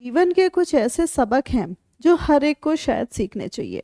जीवन के कुछ ऐसे सबक हैं जो हर एक को शायद सीखने चाहिए।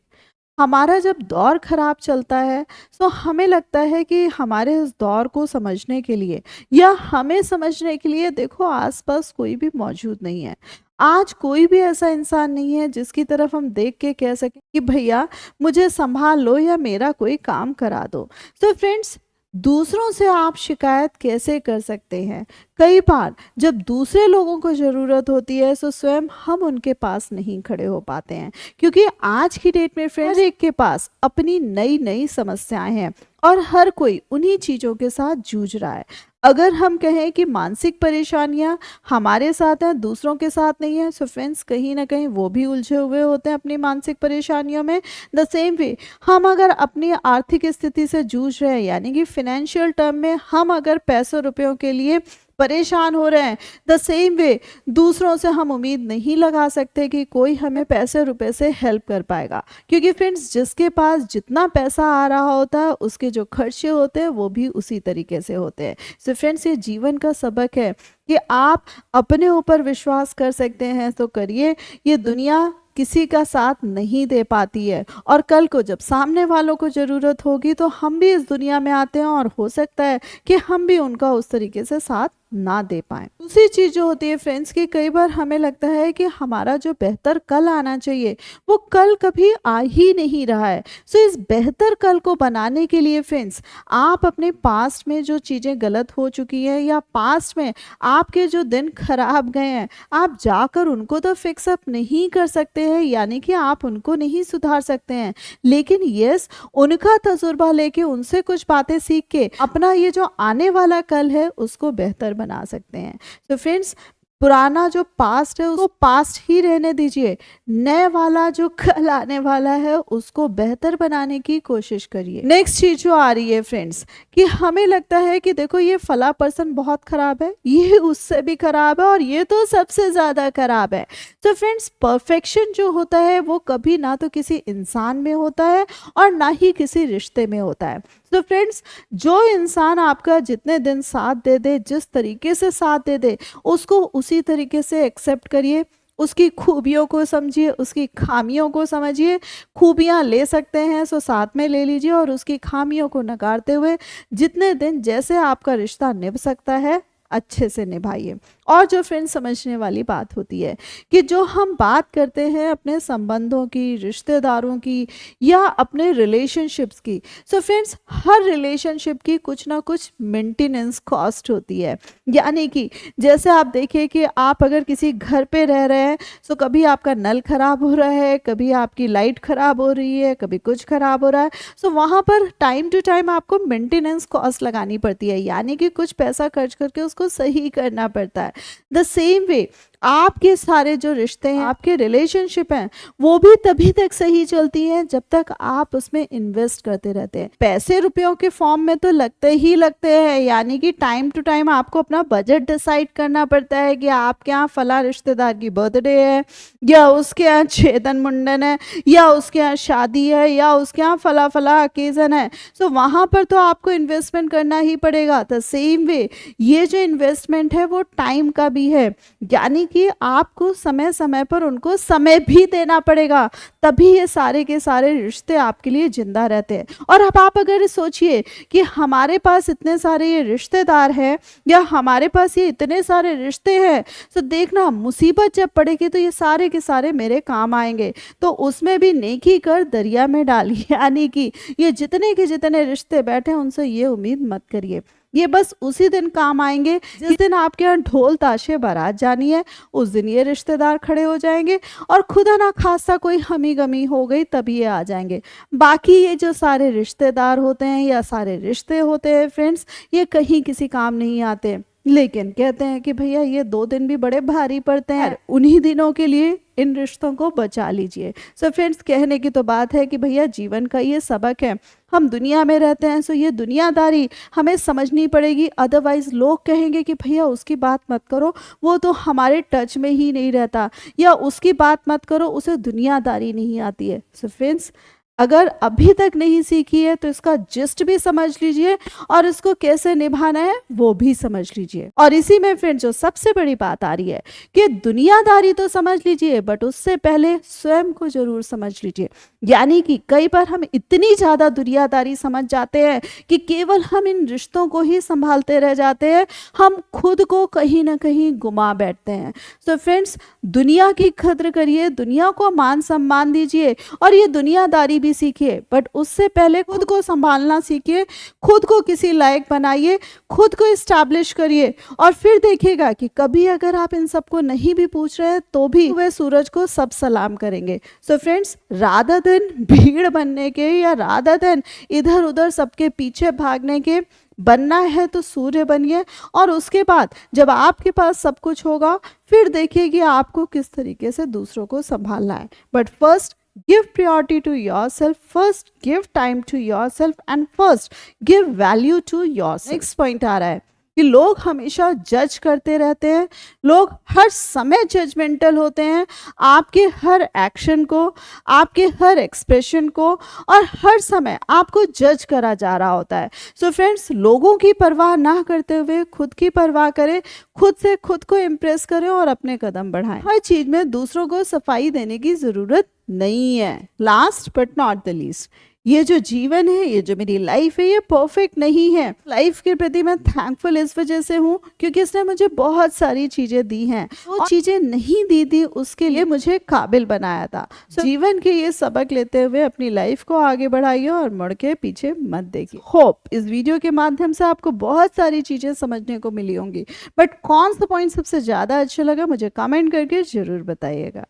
हमारा जब दौर खराब चलता है तो हमें लगता है कि हमारे इस दौर को समझने के लिए या हमें समझने के लिए देखो आसपास कोई भी मौजूद नहीं है। आज कोई भी ऐसा इंसान नहीं है जिसकी तरफ हम देख के कह सकें कि भैया मुझे संभाल लो या मेरा कोई काम करा दो। तो फ्रेंड्स, दूसरों से आप शिकायत कैसे कर सकते हैं? कई बार जब दूसरे लोगों को ज़रूरत होती है तो स्वयं हम उनके पास नहीं खड़े हो पाते हैं, क्योंकि आज की डेट में फ्रेंड्स हर एक के पास अपनी नई नई समस्याएं हैं और हर कोई उन्हीं चीज़ों के साथ जूझ रहा है। अगर हम कहें कि मानसिक परेशानियां हमारे साथ हैं, दूसरों के साथ नहीं है, सो फ्रेंड्स कहीं ना कहीं वो भी उलझे हुए होते हैं अपनी मानसिक परेशानियों में। द सेम वे, हम अगर अपनी आर्थिक स्थिति से जूझ रहे हैं, यानी कि फिनेंशियल टर्म में हम अगर पैसों रुपयों के लिए परेशान हो रहे हैं, द सेम वे दूसरों से हम उम्मीद नहीं लगा सकते कि कोई हमें पैसे रुपए से हेल्प कर पाएगा, क्योंकि फ्रेंड्स जिसके पास जितना पैसा आ रहा होता है उसके जो खर्चे होते हैं वो भी उसी तरीके से होते हैं। सो फ्रेंड्स, ये जीवन का सबक है कि आप अपने ऊपर विश्वास कर सकते हैं तो करिए। ये दुनिया किसी का साथ नहीं दे पाती है और कल को जब सामने वालों को ज़रूरत होगी तो हम भी इस दुनिया में आते हैं और हो सकता है कि हम भी उनका उस तरीके से साथ ना दे पाएं। दूसरी चीज़ जो होती है फ्रेंड्स कि कई बार हमें लगता है कि हमारा जो बेहतर कल आना चाहिए वो कल कभी आ ही नहीं रहा है। सो इस बेहतर कल को बनाने के लिए फ्रेंड्स, आप अपने पास्ट में जो चीज़ें गलत हो चुकी हैं या पास्ट में आपके जो दिन खराब गए हैं, आप जाकर उनको तो फिक्स अप नहीं कर सकते हैं, यानी कि आप उनको नहीं सुधार सकते हैं, लेकिन यस, उनका तजुर्बा लेके उनसे कुछ बातें सीख के अपना ये जो आने वाला कल है उसको बेहतर बना सकते हैं। तो फ्रेंड्स, पुराना जो पास्ट है उसको पास्ट ही रहने दीजिए, नए वाला जो कल आने वाला है उसको बेहतर बनाने की कोशिश करिए। नेक्स्ट चीज जो आ रही है फ्रेंड्स कि हमें लगता है कि देखो ये फला पर्सन बहुत खराब है, ये उससे भी खराब है और ये तो सबसे ज्यादा खराब है। तो फ्रेंड्स, परफेक्शन जो होता है वो कभी ना तो किसी इंसान में होता है और ना ही किसी रिश्ते में होता है। तो फ्रेंड्स, जो इंसान आपका जितने दिन साथ दे दे, जिस तरीके से साथ दे दे, उसको उसी तरीके से एक्सेप्ट करिए। उसकी खूबियों को समझिए, उसकी खामियों को समझिए। खूबियां ले सकते हैं सो साथ में ले लीजिए और उसकी खामियों को नकारते हुए जितने दिन जैसे आपका रिश्ता निभ सकता है अच्छे से निभाइए। और जो फ्रेंड्स, समझने वाली बात होती है कि जो हम बात करते हैं अपने संबंधों की, रिश्तेदारों की या अपने रिलेशनशिप्स की, सो फ्रेंड्स हर रिलेशनशिप की कुछ ना कुछ मेंटेनेंस कॉस्ट होती है। यानी कि जैसे आप देखिए कि आप अगर किसी घर पे रह रहे हैं तो कभी आपका नल खराब हो रहा है, कभी आपकी लाइट खराब हो रही है, कभी कुछ खराब हो रहा है, सो वहाँ पर टाइम टू टाइम आपको मेंटेनेंस कॉस्ट लगानी पड़ती है, यानी कि कुछ पैसा खर्च करके उसको सही करना पड़ता है। द सेम वे, आपके सारे जो रिश्ते हैं, आपके रिलेशनशिप हैं, वो भी तभी तक सही चलती हैं जब तक आप उसमें इन्वेस्ट करते रहते हैं। पैसे रुपयों के फॉर्म में तो लगते ही लगते हैं, यानी कि टाइम टू टाइम आपको अपना बजट डिसाइड करना पड़ता है कि आपके यहाँ फला रिश्तेदार की बर्थडे है या उसके यहाँ छेदन मुंडन है या उसके यहाँ शादी है या उसके यहाँ फला फला ओकेजन है। सो वहाँ पर तो आपको इन्वेस्टमेंट करना ही पड़ेगा। द सेम वे, ये जो इन्वेस्टमेंट है वो टाइम का भी है, यानी कि आपको समय समय पर उनको समय भी देना पड़ेगा, तभी ये सारे के सारे रिश्ते आपके लिए जिंदा रहते हैं। और अब आप अगर सोचिए कि हमारे पास इतने सारे ये रिश्तेदार हैं या हमारे पास ये इतने सारे रिश्ते हैं, तो देखना मुसीबत जब पड़ेगी तो ये सारे के सारे मेरे काम आएंगे, तो उसमें भी नेकी कर दरिया में डालिए। यानी कि ये जितने के जितने रिश्ते बैठे हैं उनसे ये उम्मीद मत करिए, ये बस उसी दिन काम आएंगे जिस दिन आपके यहाँ ढोल ताशे बारात जानी है, उस दिन ये रिश्तेदार खड़े हो जाएंगे और खुदा ना खासा कोई हमी गमी हो गई तभी ये आ जाएंगे। बाकी ये जो सारे रिश्तेदार होते हैं या सारे रिश्ते होते हैं फ्रेंड्स, ये कहीं किसी काम नहीं आते, लेकिन कहते हैं कि भैया ये 2 दिन भी बड़े भारी पड़ते हैं, उन्हीं दिनों के लिए इन रिश्तों को बचा लीजिए। सो फ्रेंड्स, कहने की तो बात है कि भैया जीवन का ये सबक है, हम दुनिया में रहते हैं सो ये दुनियादारी हमें समझनी पड़ेगी, अदरवाइज लोग कहेंगे कि भैया उसकी बात मत करो, वो तो हमारे टच में ही नहीं रहता, या उसकी बात मत करो, उसे दुनियादारी नहीं आती है। सो फ्रेंड्स, अगर अभी तक नहीं सीखी है तो इसका जिस्ट भी समझ लीजिए और इसको कैसे निभाना है वो भी समझ लीजिए। और इसी में फिर जो सबसे बड़ी बात आ रही है कि दुनियादारी तो समझ लीजिए बट उससे पहले स्वयं को जरूर समझ लीजिए। यानी कि कई बार हम इतनी ज्यादा दुनियादारी समझ जाते हैं कि केवल हम इन रिश्तों को ही संभालते रह जाते हैं, हम खुद को कहीं ना कहीं गुमा बैठते हैं। सो फ्रेंड्स, दुनिया की कद्र करिए, दुनिया को मान सम्मान दीजिए और ये दुनियादारी भी सीखिए, बट उससे पहले खुद को संभालना सीखिए, खुद को किसी लायक बनाइए, खुद को इस्टेब्लिश करिए और फिर देखिएगा कि कभी अगर आप इन सबको नहीं भी पूछ रहे हैं तो भी वह सूरज को सब सलाम करेंगे। सो फ्रेंड्स, रादर देन भीड़ बनने के या रादर देन इधर उधर सबके पीछे भागने के, बनना है तो सूर्य बनिए और उसके बाद जब आपके पास सब कुछ होगा फिर देखिए कि आपको किस तरीके से दूसरों को संभालना है। But first give priority to yourself, first give time to yourself and first give value to yourself। Next point आ रहा है कि लोग हमेशा जज करते रहते हैं, लोग हर समय जजमेंटल होते हैं आपके हर एक्शन को, आपके हर एक्सप्रेशन को, और हर समय आपको जज करा जा रहा होता है। सो फ्रेंड्स, लोगों की परवाह ना करते हुए खुद की परवाह करें, खुद से खुद को इम्प्रेस करें और अपने कदम बढ़ाएं। हर चीज में दूसरों को सफाई देने की जरूरत नहीं है। Last but not the least, ये जो जीवन है, ये जो मेरी लाइफ है, ये परफेक्ट नहीं है। लाइफ के प्रति मैं थैंकफुल इस वजह से हूँ क्योंकि इसने मुझे बहुत सारी चीजें दी हैं, वो चीजें नहीं दी थी उसके लिए मुझे काबिल बनाया था। जीवन के ये सबक लेते हुए अपनी लाइफ को आगे बढ़ाइए और मुड़ के पीछे मत देखिए। होप इस वीडियो के माध्यम से आपको बहुत सारी चीजें समझने को मिली होंगी, बट कौन सा पॉइंट सबसे ज्यादा अच्छा लगा मुझे कमेंट करके जरूर बताइएगा।